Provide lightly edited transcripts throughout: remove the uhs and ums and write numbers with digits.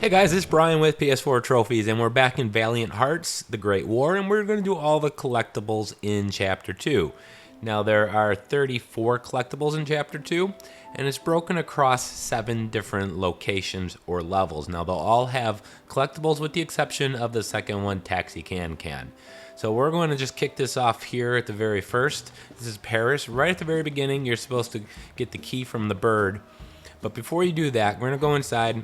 Hey guys, it's Brian with PS4 Trophies, and we're back in Valiant Hearts, the Great War, and we're going to do all the collectibles in Chapter 2. Now, there are 34 collectibles in Chapter 2, and it's broken across 7 different locations or levels. Now, they'll all have collectibles with the exception of the second one, Taxi Cancan. So we're going to just kick this off here at the very first. This is Paris. Right at the very beginning, you're supposed to get the key from the bird. But before you do that, we're going to go inside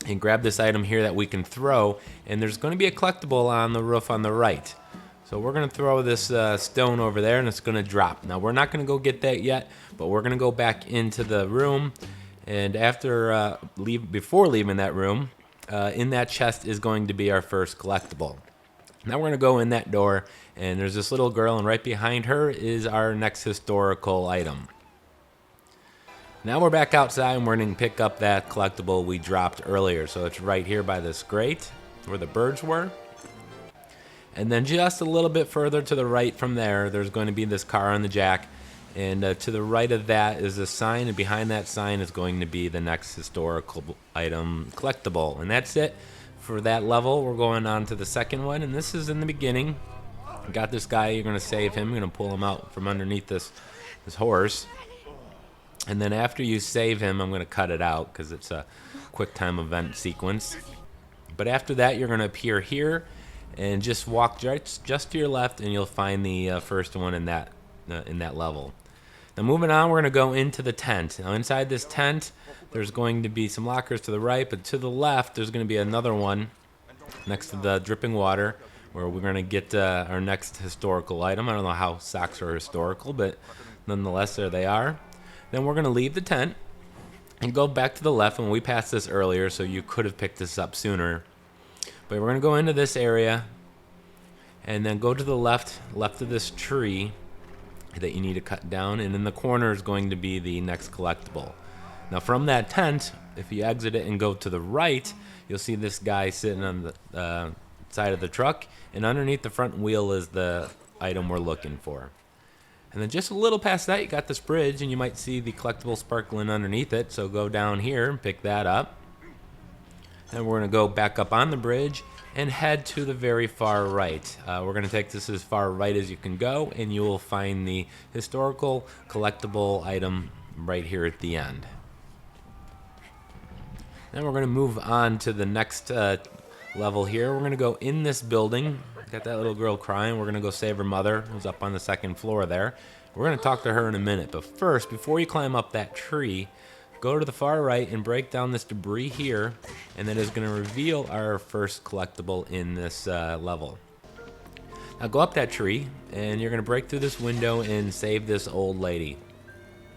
and grab this item here that we can throw, and there's going to be a collectible on the roof on the right. So we're going to throw this stone over there, and it's going to drop. Now, we're not going to go get that yet, but we're going to go back into the room, and after before leaving that room, in that chest is going to be our first collectible. Now we're going to go in that door, and there's this little girl, and right behind her is our next historical item. Now we're back outside, and we're going to pick up that collectible we dropped earlier. So it's right here by this grate where the birds were. And then just a little bit further to the right from there, there's going to be this car on the jack. And to the right of that is a sign, and behind that sign is going to be the next historical item collectible. And that's it for that level. We're going on to the second one, and this is in the beginning. You got this guy, you're going to save him. You're going to pull him out from underneath this horse. And then after you save him, I'm going to cut it out because it's a quick time event sequence. But after that, you're going to appear here and just walk just to your left, and you'll find the first one in that level. Now moving on, we're going to go into the tent. Now inside this tent, there's going to be some lockers to the right, but to the left, there's going to be another one next to the dripping water where we're going to get our next historical item. I don't know how socks are historical, but nonetheless, there they are. Then we're going to leave the tent and go back to the left, and we passed this earlier, so you could have picked this up sooner. But we're going to go into this area and then go to the left of this tree that you need to cut down, and in the corner is going to be the next collectible. Now from that tent, if you exit it and go to the right, you'll see this guy sitting on the side of the truck, and underneath the front wheel is the item we're looking for. And then just a little past that, you got this bridge, and you might see the collectible sparkling underneath it. So go down here and pick that up. And we're going to go back up on the bridge and head to the very far right. We're going to take this as far right as you can go, and you will find the historical collectible item right here at the end. Then we're going to move on to the next level here. We're going to go in this building. Got that little girl crying. We're going to go save her mother, who's up on the second floor there. We're going to talk to her in a minute. But first, before you climb up that tree, go to the far right and break down this debris here, and that is going to reveal our first collectible in this level. Now go up that tree, and you're going to break through this window and save this old lady.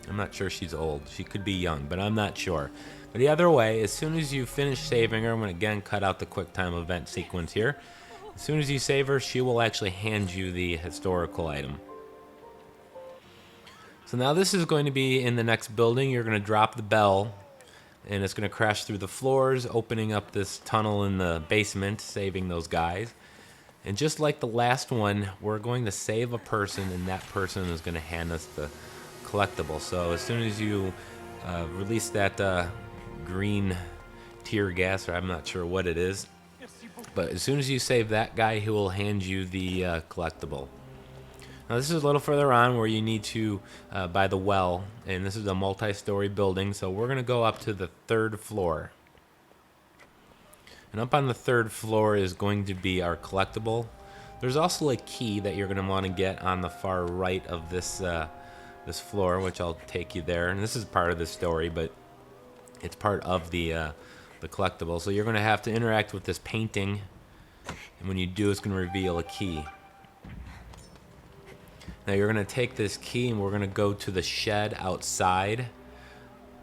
I'm not sure she's old. She could be young, but I'm not sure. But either way, as soon as you finish saving her, I'm going to again cut out the quick time event sequence here. As soon as you save her, she will actually hand you the historical item. So now this is going to be in the next building. You're going to drop the bell, and it's going to crash through the floors, opening up this tunnel in the basement, saving those guys. And just like the last one, we're going to save a person, and that person is going to hand us the collectible. So as soon as you release that green tear gas, or I'm not sure what it is, but as soon as you save that guy, he will hand you the collectible. Now this is a little further on where you need to by the well, and this is a multi-story building, so we're going to go up to the 3rd floor. And up on the 3rd floor is going to be our collectible. There's also a key that you're going to want to get on the far right of this floor, which I'll take you there. And this is part of the story, but it's part of the collectible. So you're going to have to interact with this painting, and when you do, it's going to reveal a key. Now you're going to take this key, and we're going to go to the shed outside.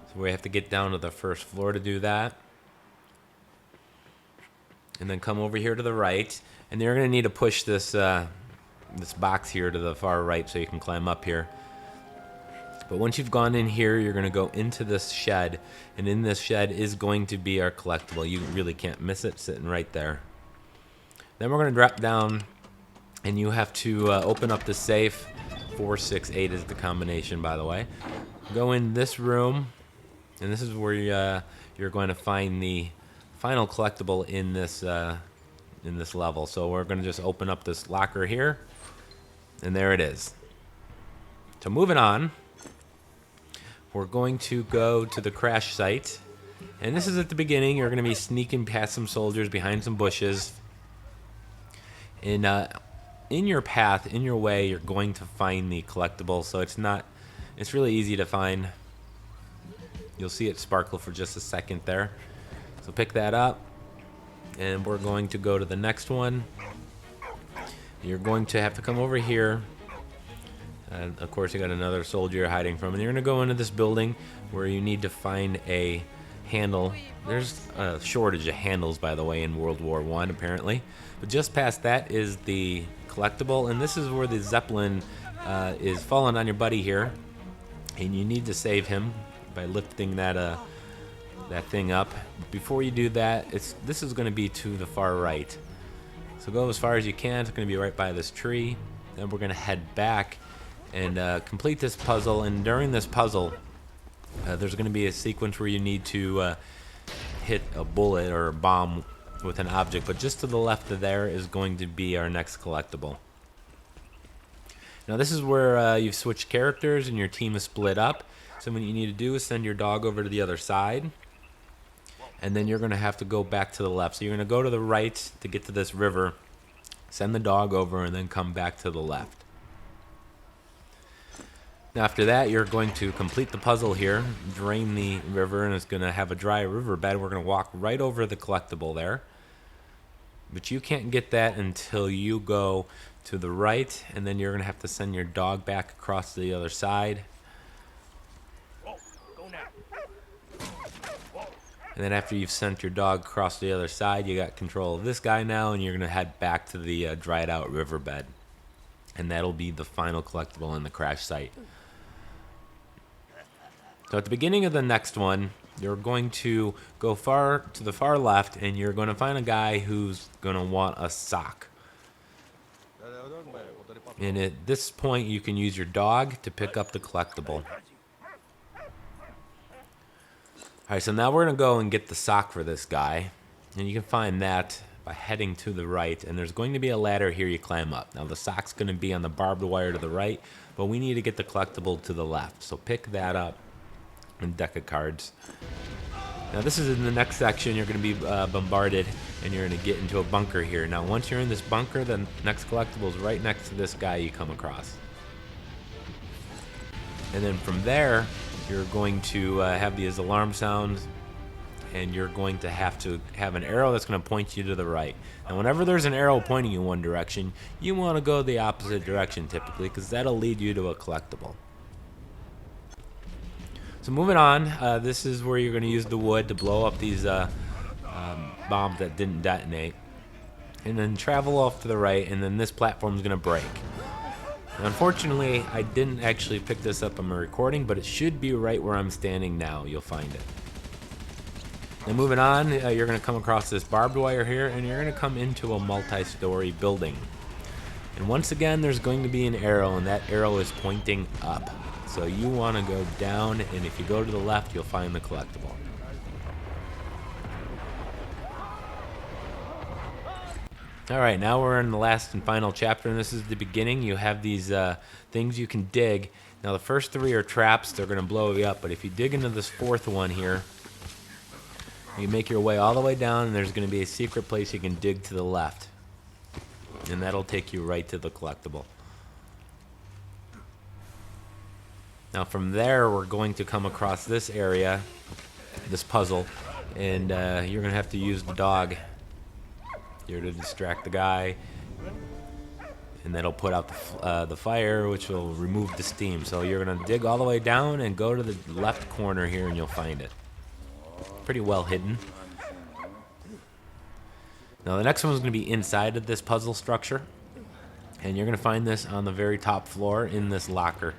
So we have to get down to the 1st floor to do that. And then come over here to the right, and you're going to need to push this this box here to the far right so you can climb up here. But once you've gone in here, you're going to go into this shed, and in this shed is going to be our collectible. You really can't miss it, sitting right there. Then we're going to drop down, and you have to open up the safe. 468 is the combination, by the way. Go in this room, and this is where you're going to find the final collectible in this level. So we're going to just open up this locker here, and there it is. So moving on, we're going to go to the crash site, and this is at the beginning. You're going to be sneaking past some soldiers behind some bushes, and in your path, in your way, you're going to find the collectible. So it's really easy to find. You'll see it sparkle for just a second there. So pick that up, and we're going to go to the next one. You're going to have to come over here. And of course, you got another soldier you're hiding from, and you're going to go into this building where you need to find a handle. There's a shortage of handles, by the way, in World War I, apparently. But just past that is the collectible, and this is where the zeppelin is falling on your buddy here, and you need to save him by lifting that thing up. Before you do that, this is going to be to the far right. So go as far as you can. It's going to be right by this tree. Then we're going to head back and complete this puzzle. And during this puzzle, there's going to be a sequence where you need to hit a bullet or a bomb with an object. But just to the left of there is going to be our next collectible. Now this is where you've switched characters and your team is split up. So what you need to do is send your dog over to the other side. And then you're going to have to go back to the left. So you're going to go to the right to get to this river, send the dog over, and then come back to the left. Now after that, you're going to complete the puzzle here, drain the river, and it's going to have a dry riverbed. We're going to walk right over the collectible there. But you can't get that until you go to the right, and then you're going to have to send your dog back across to the other side. And then after you've sent your dog across the other side, you got control of this guy now, and you're going to head back to the dried out riverbed. And that'll be the final collectible in the crash site. So at the beginning of the next one, you're going to go far to the far left, and you're going to find a guy who's going to want a sock. And at this point, you can use your dog to pick up the collectible. Alright, so now we're going to go and get the sock for this guy. And you can find that by heading to the right. And there's going to be a ladder here you climb up. Now the sock's going to be on the barbed wire to the right, but we need to get the collectible to the left. So pick that up and deck of cards. Now this is in the next section. You're going to be bombarded, and you're going to get into a bunker here. Now once you're in this bunker, the next collectible is right next to this guy you come across. And then from there, you're going to have these alarm sounds, and you're going to have an arrow that's going to point you to the right. And whenever there's an arrow pointing you one direction, you want to go the opposite direction typically, because that'll lead you to a collectible. So moving on, this is where you're going to use the wood to blow up these bombs that didn't detonate. And then travel off to the right, and then this platform is going to break. Unfortunately, I didn't actually pick this up on my recording, but it should be right where I'm standing now. You'll find it. Then moving on, you're going to come across this barbed wire here, and you're going to come into a multi-story building. And once again, there's going to be an arrow, and that arrow is pointing up. So you want to go down, and if you go to the left, you'll find the collectible. Alright, now we're in the last and final chapter, and this is the beginning. You have these things you can dig. Now the first three are traps. They're going to blow you up, but if you dig into this fourth one here, you make your way all the way down, and there's going to be a secret place you can dig to the left. And that'll take you right to the collectible. Now from there, we're going to come across this area, this puzzle, and you're going to have to use the dog here to distract the guy, and that'll put out the fire, which will remove the steam. So you're going to dig all the way down and go to the left corner here, and you'll find it. Pretty well hidden. Now the next one is going to be inside of this puzzle structure, and you're going to find this on the very top floor in this locker.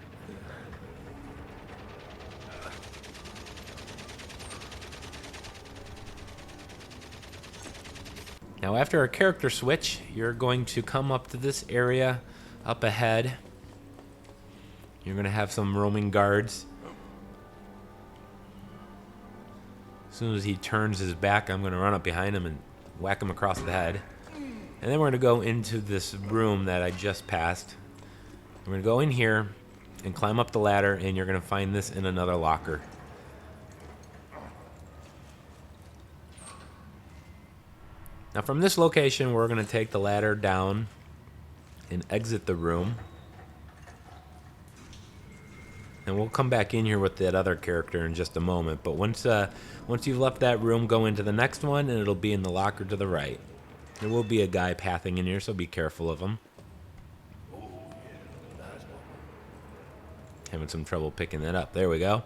Now after a character switch, you're going to come up to this area up ahead. You're going to have some roaming guards. soon as he turns his back, I'm going to run up behind him and whack him across the head. And then we're going to go into this room that I just passed. We're going to go in here and climb up the ladder, and you're going to find this in another locker. Now from this location, we're going to take the ladder down and exit the room. And we'll come back in here with that other character in just a moment. But once you've left that room, go into the next one, and it'll be in the locker to the right. There will be a guy pathing in here, so be careful of him. Having some trouble picking that up. There we go.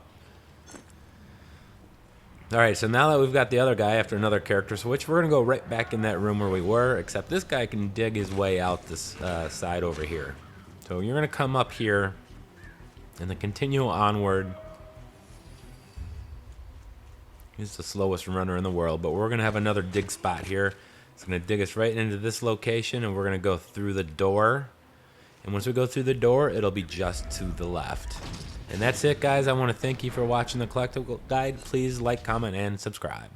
Alright, so now that we've got the other guy after another character switch, we're going to go right back in that room where we were, except this guy can dig his way out this side over here. So you're going to come up here and then continue onward. He's the slowest runner in the world, but we're going to have another dig spot here. It's going to dig us right into this location, and we're going to go through the door. And once we go through the door, it'll be just to the left. And that's it, guys. I want to thank you for watching the Collectible Guide. Please like, comment, and subscribe.